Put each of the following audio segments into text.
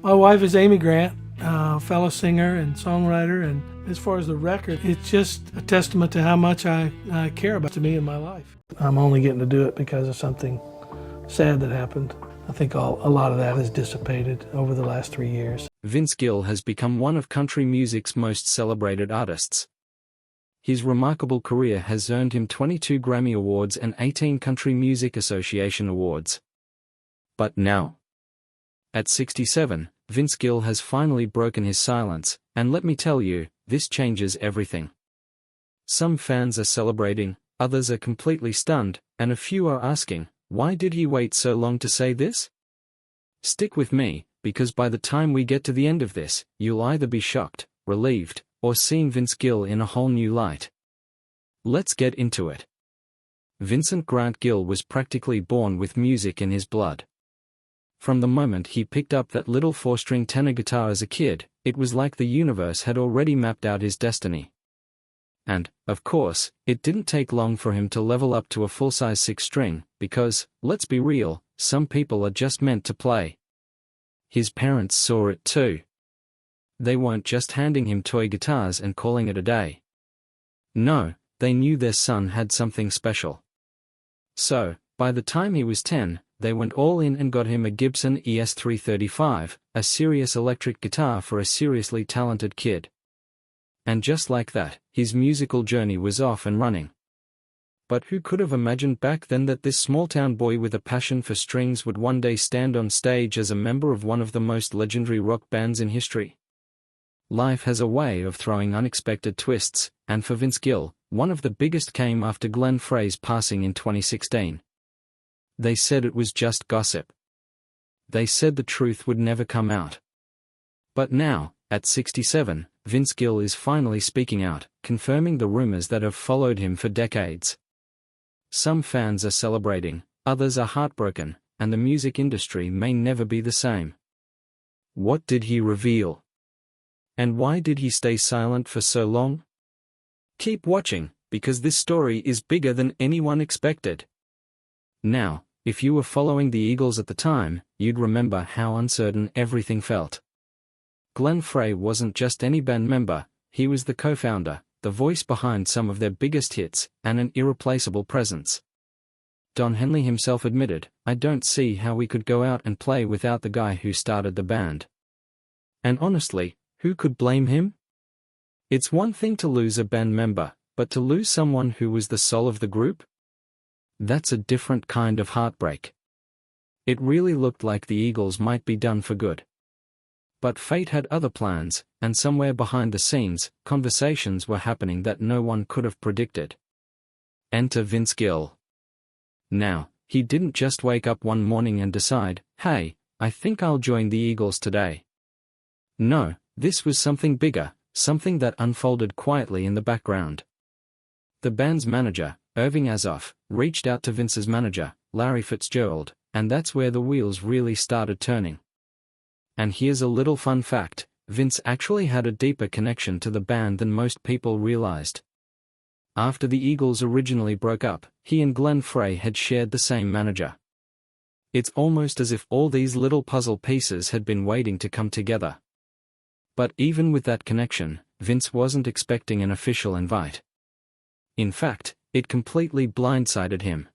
My wife is Amy Grant, fellow singer and songwriter, and as far as the record, it's just a testament to how much I care about to me in my life. I'm only getting to do it because of something sad that happened. I think a lot of that has dissipated over the last 3 years. Vince Gill has become one of country music's most celebrated artists. His remarkable career has earned him 22 Grammy Awards and 18 Country Music Association Awards. But now, at 67, Vince Gill has finally broken his silence, and let me tell you, this changes everything. Some fans are celebrating, others are completely stunned, and a few are asking, why did he wait so long to say this? Stick with me, because by the time we get to the end of this, you'll either be shocked, relieved, or seeing Vince Gill in a whole new light. Let's get into it. Vincent Grant Gill was practically born with music in his blood. From the moment he picked up that little 4-string tenor guitar as a kid, it was like the universe had already mapped out his destiny. And, of course, it didn't take long for him to level up to a full-size 6-string, because, let's be real, some people are just meant to play. His parents saw it too. They weren't just handing him toy guitars and calling it a day. No, they knew their son had something special. So, by the time he was 10, they went all in and got him a Gibson ES335, a serious electric guitar for a seriously talented kid. And just like that, his musical journey was off and running. But who could have imagined back then that this small-town boy with a passion for strings would one day stand on stage as a member of one of the most legendary rock bands in history? Life has a way of throwing unexpected twists, and for Vince Gill, one of the biggest came after Glenn Frey's passing in 2016. They said it was just gossip. They said the truth would never come out. But now, at 67, Vince Gill is finally speaking out, confirming the rumors that have followed him for decades. Some fans are celebrating, others are heartbroken, and the music industry may never be the same. What did he reveal? And why did he stay silent for so long? Keep watching, because this story is bigger than anyone expected. Now, if you were following the Eagles at the time, you'd remember how uncertain everything felt. Glenn Frey wasn't just any band member, he was the co-founder, the voice behind some of their biggest hits, and an irreplaceable presence. Don Henley himself admitted, "I don't see how we could go out and play without the guy who started the band." And honestly, who could blame him? It's one thing to lose a band member, but to lose someone who was the soul of the group? That's a different kind of heartbreak. It really looked like the Eagles might be done for good. But fate had other plans, and somewhere behind the scenes, conversations were happening that no one could have predicted. Enter Vince Gill. Now, he didn't just wake up one morning and decide, "Hey, I think I'll join the Eagles today." No, this was something bigger, something that unfolded quietly in the background. The band's manager, Irving Azoff, reached out to Vince's manager, Larry Fitzgerald, and that's where the wheels really started turning. And here's a little fun fact, Vince actually had a deeper connection to the band than most people realized. After the Eagles originally broke up, he and Glenn Frey had shared the same manager. It's almost as if all these little puzzle pieces had been waiting to come together. But even with that connection, Vince wasn't expecting an official invite. In fact, it completely blindsided him.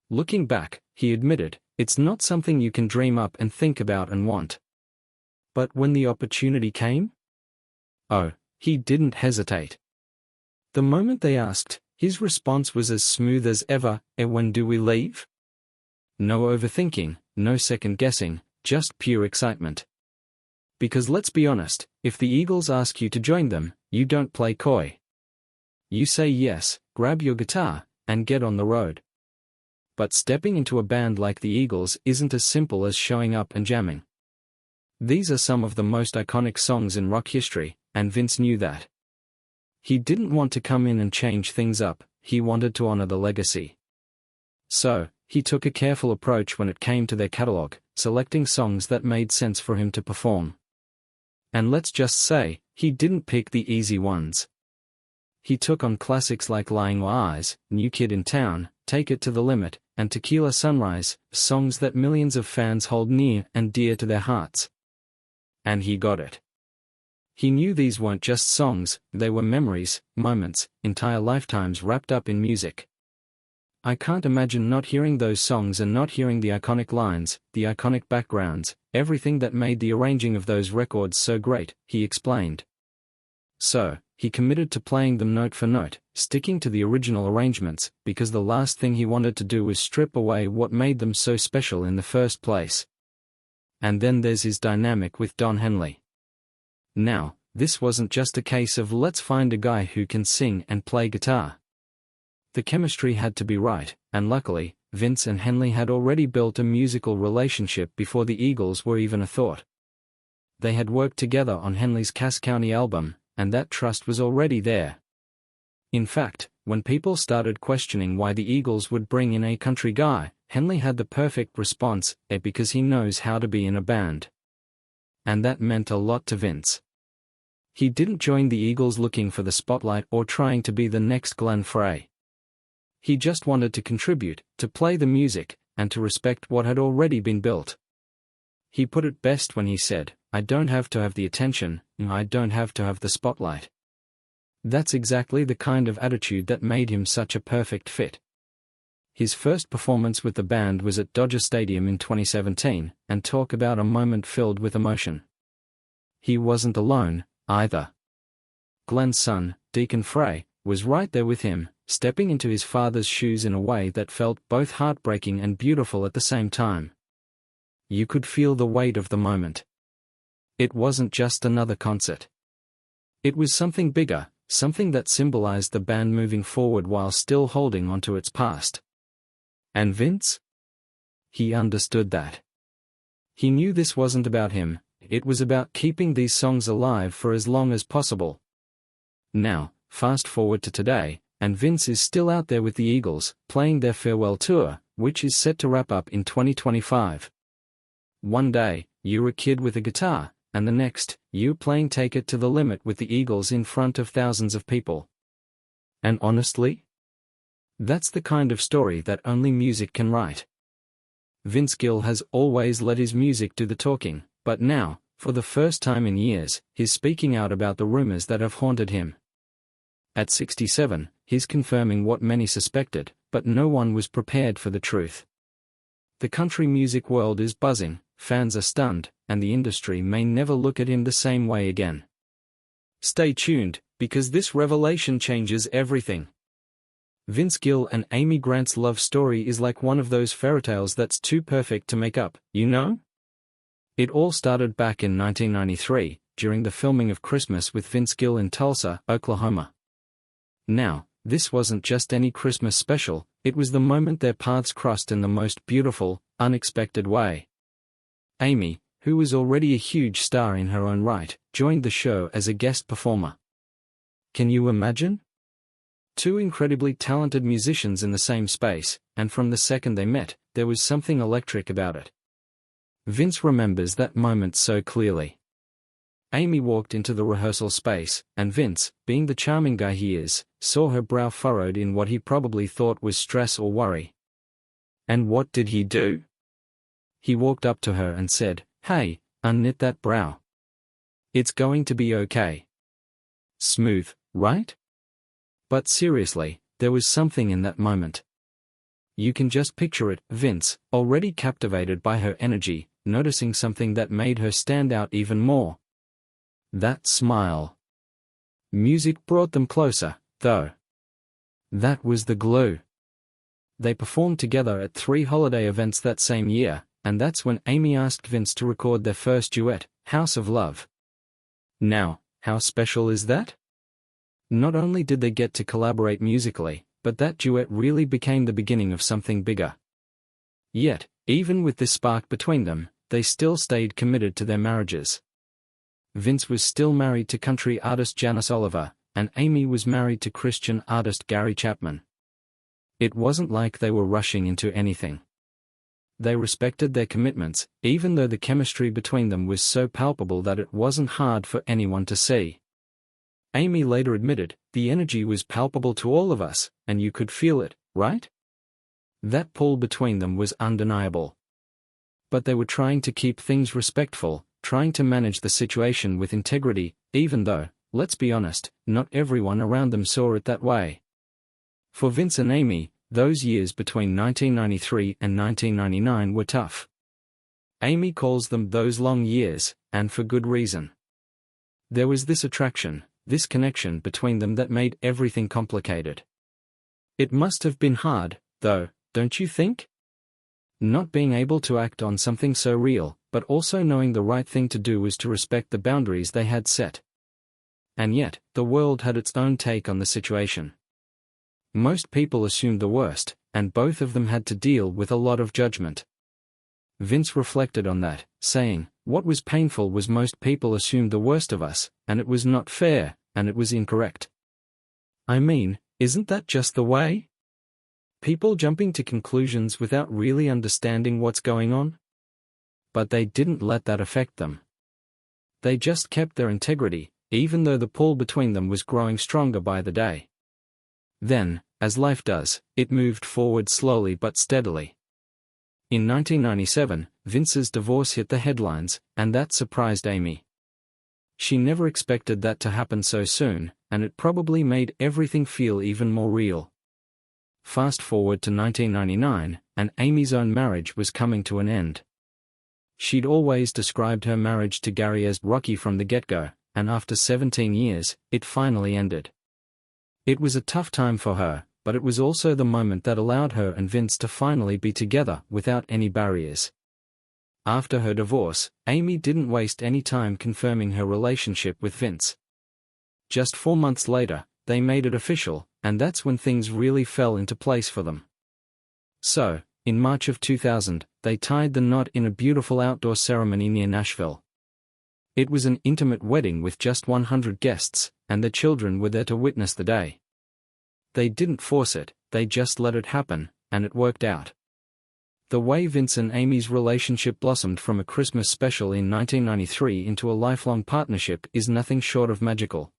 Looking back, he admitted, it's not something you can dream up and think about and want. But when the opportunity came? Oh, he didn't hesitate. The moment they asked, his response was as smooth as ever, "When do we leave?" No overthinking, no second guessing, just pure excitement. Because let's be honest, if the Eagles ask you to join them, you don't play coy. You say yes, grab your guitar, and get on the road. But stepping into a band like the Eagles isn't as simple as showing up and jamming. These are some of the most iconic songs in rock history, and Vince knew that. He didn't want to come in and change things up, he wanted to honor the legacy. So, he took a careful approach when it came to their catalog, selecting songs that made sense for him to perform. And let's just say, he didn't pick the easy ones. He took on classics like Lying Eyes, New Kid in Town, Take It to the Limit, and Tequila Sunrise, songs that millions of fans hold near and dear to their hearts. and he got it. He knew these weren't just songs, they were memories, moments, entire lifetimes wrapped up in music. I can't imagine not hearing those songs and not hearing the iconic lines, the iconic backgrounds, everything that made the arranging of those records so great, he explained. So, he committed to playing them note for note, sticking to the original arrangements, because the last thing he wanted to do was strip away what made them so special in the first place. And then there's his dynamic with Don Henley. Now, this wasn't just a case of let's find a guy who can sing and play guitar. The chemistry had to be right, and luckily, Vince and Henley had already built a musical relationship before the Eagles were even a thought. They had worked together on Henley's Cass County album, and that trust was already there. In fact, when people started questioning why the Eagles would bring in a country guy, Henley had the perfect response, because he knows how to be in a band. And that meant a lot to Vince. He didn't join the Eagles looking for the spotlight or trying to be the next Glenn Frey. He just wanted to contribute, to play the music, and to respect what had already been built. He put it best when he said, "I don't have to have the attention, I don't have to have the spotlight." That's exactly the kind of attitude that made him such a perfect fit. His first performance with the band was at Dodger Stadium in 2017, and talk about a moment filled with emotion. He wasn't alone, either. Glenn's son, Deacon Frey, was right there with him, stepping into his father's shoes in a way that felt both heartbreaking and beautiful at the same time. You could feel the weight of the moment. It wasn't just another concert. It was something bigger, something that symbolized the band moving forward while still holding onto its past. And Vince? He understood that. He knew this wasn't about him, it was about keeping these songs alive for as long as possible. Now, fast forward to today, and Vince is still out there with the Eagles, playing their farewell tour, which is set to wrap up in 2025. One day, you're a kid with a guitar, and the next, you're playing Take It to the Limit with the Eagles in front of thousands of people. And honestly, that's the kind of story that only music can write. Vince Gill has always let his music do the talking, but now, for the first time in years, he's speaking out about the rumors that have haunted him. At 67, he's confirming what many suspected, but no one was prepared for the truth. The country music world is buzzing, fans are stunned, and the industry may never look at him the same way again. Stay tuned, because this revelation changes everything. Vince Gill and Amy Grant's love story is like one of those fairytales that's too perfect to make up, you know? It all started back in 1993, during the filming of Christmas with Vince Gill in Tulsa, Oklahoma. Now, this wasn't just any Christmas special, it was the moment their paths crossed in the most beautiful, unexpected way. Amy, who was already a huge star in her own right, joined the show as a guest performer. Can you imagine? Two incredibly talented musicians in the same space, and from the second they met, there was something electric about it. Vince remembers that moment so clearly. Amy walked into the rehearsal space, and Vince, being the charming guy he is, saw her brow furrowed in what he probably thought was stress or worry. And what did he do? He walked up to her and said, "Hey, unknit that brow. It's going to be okay." Smooth, right? But seriously, there was something in that moment. You can just picture it, Vince, already captivated by her energy, noticing something that made her stand out even more. That smile. Music brought them closer, though. That was the glue. They performed together at 3 holiday events that same year, and that's when Amy asked Vince to record their first duet, House of Love. Now, how special is that? Not only did they get to collaborate musically, but that duet really became the beginning of something bigger. Yet, even with this spark between them, they still stayed committed to their marriages. Vince was still married to country artist Janice Oliver, and Amy was married to Christian artist Gary Chapman. It wasn't like they were rushing into anything. They respected their commitments, even though the chemistry between them was so palpable that it wasn't hard for anyone to see. Amy later admitted, "The energy was palpable to all of us, and you could feel it, right?" That pull between them was undeniable. But they were trying to keep things respectful, trying to manage the situation with integrity, even though, let's be honest, not everyone around them saw it that way. For Vince and Amy, those years between 1993 and 1999 were tough. Amy calls them those long years, and for good reason. There was this attraction, this connection between them that made everything complicated. It must have been hard, though, don't you think? Not being able to act on something so real, but also knowing the right thing to do was to respect the boundaries they had set. And yet, the world had its own take on the situation. Most people assumed the worst, and both of them had to deal with a lot of judgment. Vince reflected on that, saying, "What was painful was most people assumed the worst of us, and it was not fair, and it was incorrect. I mean, isn't that just the way? People jumping to conclusions without really understanding what's going on?" But they didn't let that affect them. They just kept their integrity, even though the pull between them was growing stronger by the day. Then, as life does, it moved forward slowly but steadily. In 1997, Vince's divorce hit the headlines, and that surprised Amy. She never expected that to happen so soon, and it probably made everything feel even more real. Fast forward to 1999, and Amy's own marriage was coming to an end. She'd always described her marriage to Gary as rocky from the get-go, and after 17 years, it finally ended. It was a tough time for her, but it was also the moment that allowed her and Vince to finally be together without any barriers. After her divorce, Amy didn't waste any time confirming her relationship with Vince. Just 4 months later, they made it official, and that's when things really fell into place for them. So, in March of 2000, they tied the knot in a beautiful outdoor ceremony near Nashville. It was an intimate wedding with just 100 guests, and the children were there to witness the day. They didn't force it, they just let it happen, and it worked out. The way Vince and Amy's relationship blossomed from a Christmas special in 1993 into a lifelong partnership is nothing short of magical.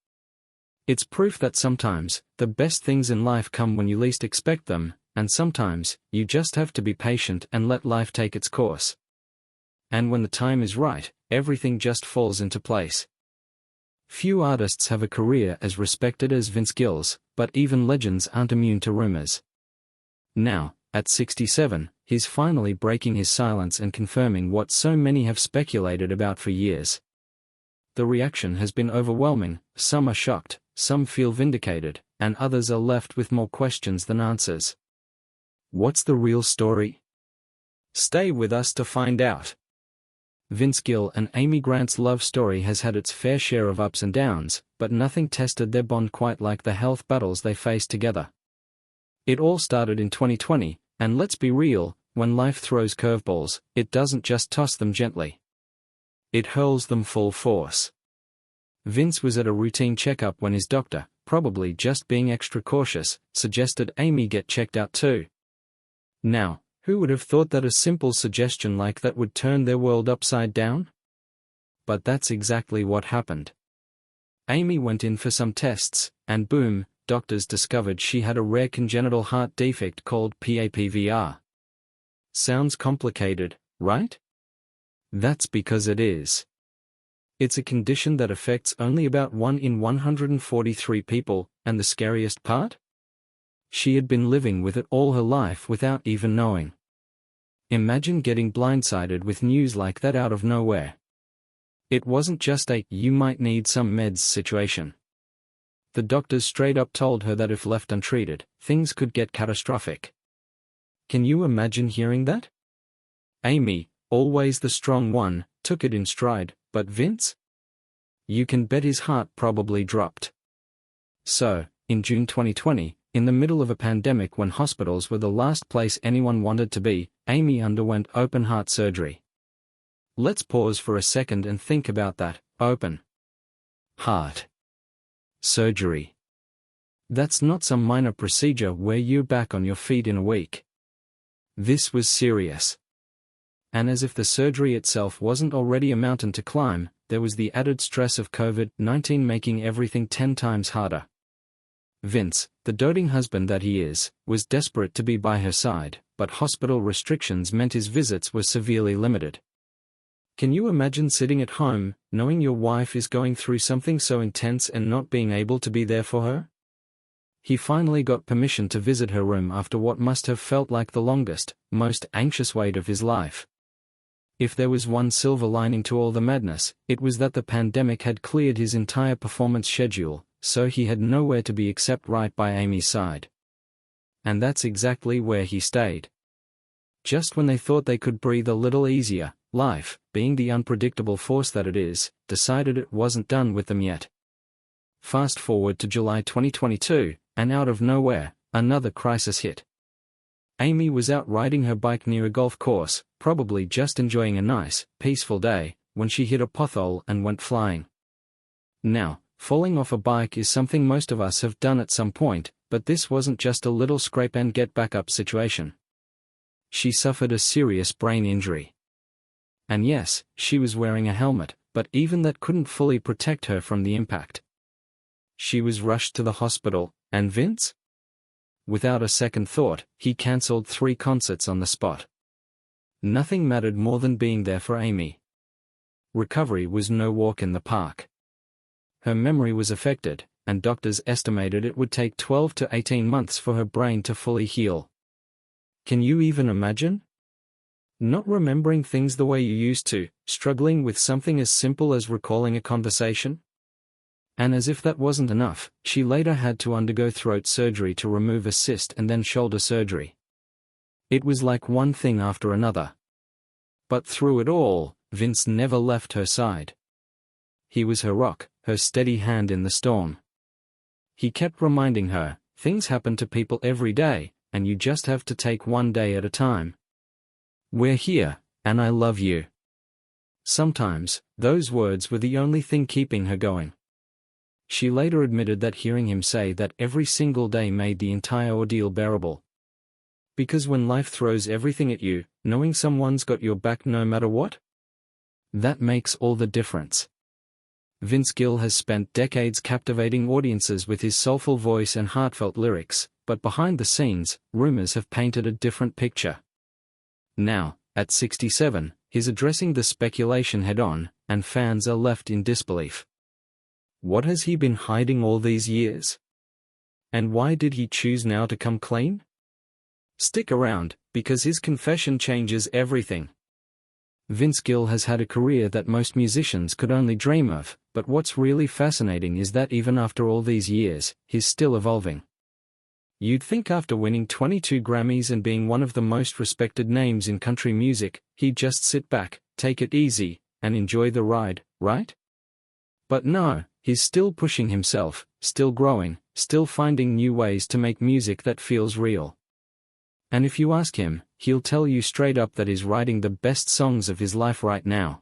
It's proof that sometimes, the best things in life come when you least expect them, and sometimes, you just have to be patient and let life take its course. And when the time is right, everything just falls into place. Few artists have a career as respected as Vince Gill's, but even legends aren't immune to rumors. Now, at 67, he's finally breaking his silence and confirming what so many have speculated about for years. The reaction has been overwhelming, some are shocked, some feel vindicated, and others are left with more questions than answers. What's the real story? Stay with us to find out. Vince Gill and Amy Grant's love story has had its fair share of ups and downs, but nothing tested their bond quite like the health battles they faced together. It all started in 2020, and let's be real, when life throws curveballs, it doesn't just toss them gently. It hurls them full force. Vince was at a routine checkup when his doctor, probably just being extra cautious, suggested Amy get checked out too. Now, who would have thought that a simple suggestion like that would turn their world upside down? But that's exactly what happened. Amy went in for some tests, and boom, doctors discovered she had a rare congenital heart defect called PAPVR. Sounds complicated, right? That's because it is. It's a condition that affects only about 1 in 143 people, and the scariest part? She had been living with it all her life without even knowing. Imagine getting blindsided with news like that out of nowhere. It wasn't just a "you might need some meds" situation. The doctors straight up told her that if left untreated, things could get catastrophic. Can you imagine hearing that? Amy, always the strong one, took it in stride, but Vince? You can bet his heart probably dropped. So, in June 2020, in the middle of a pandemic when hospitals were the last place anyone wanted to be, Amy underwent open heart surgery. Let's pause for a second and think about that, open heart surgery. That's not some minor procedure where you're back on your feet in a week. This was serious. And as if the surgery itself wasn't already a mountain to climb, there was the added stress of COVID-19 making everything 10 times harder. Vince, the doting husband that he is, was desperate to be by her side, but hospital restrictions meant his visits were severely limited. Can you imagine sitting at home, knowing your wife is going through something so intense and not being able to be there for her? He finally got permission to visit her room after what must have felt like the longest, most anxious wait of his life. If there was one silver lining to all the madness, it was that the pandemic had cleared his entire performance schedule, so he had nowhere to be except right by Amy's side. And that's exactly where he stayed. Just when they thought they could breathe a little easier, life, being the unpredictable force that it is, decided it wasn't done with them yet. Fast forward to July 2022, and out of nowhere, another crisis hit. Amy was out riding her bike near a golf course, probably just enjoying a nice, peaceful day, when she hit a pothole and went flying. Now, falling off a bike is something most of us have done at some point, but this wasn't just a little scrape and get back up situation. She suffered a serious brain injury. And yes, she was wearing a helmet, but even that couldn't fully protect her from the impact. She was rushed to the hospital, and Vince? Without a second thought, he cancelled 3 concerts on the spot. Nothing mattered more than being there for Amy. Recovery was no walk in the park. Her memory was affected, and doctors estimated it would take 12 to 18 months for her brain to fully heal. Can you even imagine? Not remembering things the way you used to, struggling with something as simple as recalling a conversation? And as if that wasn't enough, she later had to undergo throat surgery to remove a cyst and then shoulder surgery. It was like one thing after another. But through it all, Vince never left her side. He was her rock, her steady hand in the storm. He kept reminding her, things happen to people every day, and you just have to take one day at a time. We're here, and I love you. Sometimes, those words were the only thing keeping her going. She later admitted that hearing him say that every single day made the entire ordeal bearable. Because when life throws everything at you, knowing someone's got your back no matter what? That makes all the difference. Vince Gill has spent decades captivating audiences with his soulful voice and heartfelt lyrics, but behind the scenes, rumors have painted a different picture. Now, at 67, he's addressing the speculation head-on, and fans are left in disbelief. What has he been hiding all these years? And why did he choose now to come clean? Stick around, because his confession changes everything. Vince Gill has had a career that most musicians could only dream of, but what's really fascinating is that even after all these years, he's still evolving. You'd think after winning 22 Grammys and being one of the most respected names in country music, he'd just sit back, take it easy, and enjoy the ride, right? But no, he's still pushing himself, still growing, still finding new ways to make music that feels real. And if you ask him, he'll tell you straight up that he's writing the best songs of his life right now.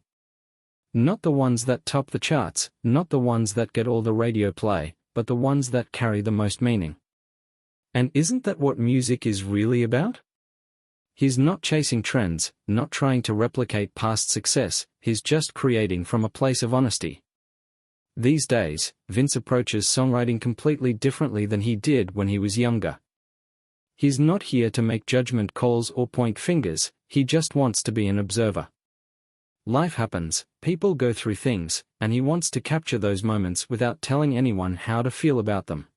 Not the ones that top the charts, not the ones that get all the radio play, but the ones that carry the most meaning. And isn't that what music is really about? He's not chasing trends, not trying to replicate past success, he's just creating from a place of honesty. These days, Vince approaches songwriting completely differently than he did when he was younger. He's not here to make judgment calls or point fingers, he just wants to be an observer. Life happens, people go through things, and he wants to capture those moments without telling anyone how to feel about them.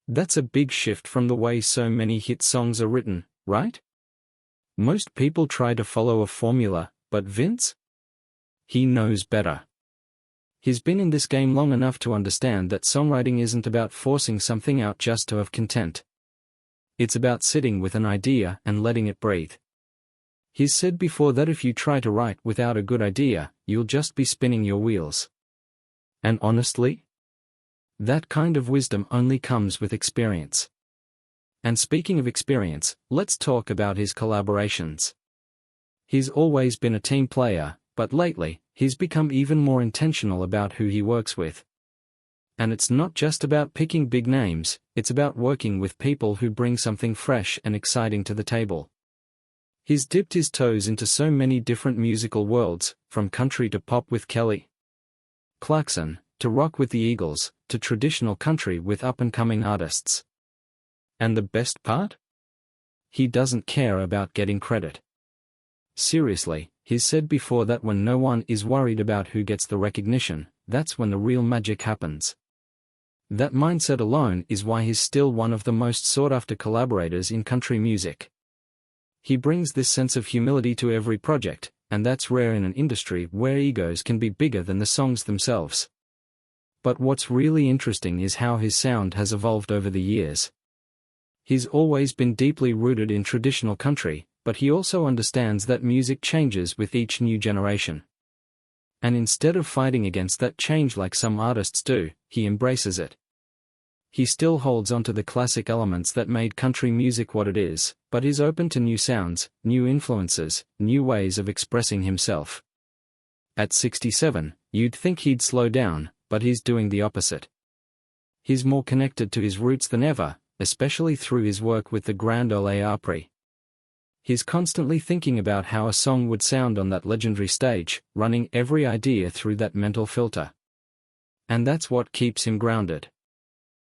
That's a big shift from the way so many hit songs are written, right? Most people try to follow a formula, but Vince? He knows better. He's been in this game long enough to understand that songwriting isn't about forcing something out just to have content. It's about sitting with an idea and letting it breathe. He's said before that if you try to write without a good idea, you'll just be spinning your wheels. And honestly, that kind of wisdom only comes with experience. And speaking of experience, let's talk about his collaborations. He's always been a team player, but lately, he's become even more intentional about who he works with. And it's not just about picking big names, it's about working with people who bring something fresh and exciting to the table. He's dipped his toes into so many different musical worlds, from country to pop with Kelly Clarkson, to rock with the Eagles, to traditional country with up-and-coming artists. And the best part? He doesn't care about getting credit. Seriously, He's said before that when no one is worried about who gets the recognition, that's when the real magic happens. That mindset alone is why he's still one of the most sought-after collaborators in country music. He brings this sense of humility to every project, and that's rare in an industry where egos can be bigger than the songs themselves. But what's really interesting is how his sound has evolved over the years. He's always been deeply rooted in traditional country, but he also understands that music changes with each new generation. And instead of fighting against that change like some artists do, he embraces it. He still holds onto the classic elements that made country music what it is, but is open to new sounds, new influences, new ways of expressing himself. At 67, you'd think he'd slow down, but he's doing the opposite. He's more connected to his roots than ever, especially through his work with the Grand Ole Opry. He's constantly thinking about how a song would sound on that legendary stage, running every idea through that mental filter. And that's what keeps him grounded.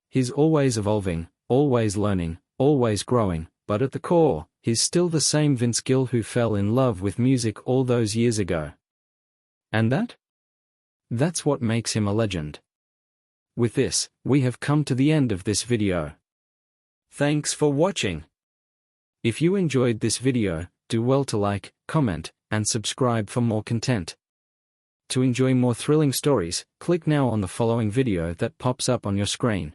He's always evolving, always learning, always growing, but at the core, he's still the same Vince Gill who fell in love with music all those years ago. And that's what makes him a legend. With this, we have come to the end of this video. Thanks for watching. If you enjoyed this video, do well to like, comment, and subscribe for more content. To enjoy more thrilling stories, click now on the following video that pops up on your screen.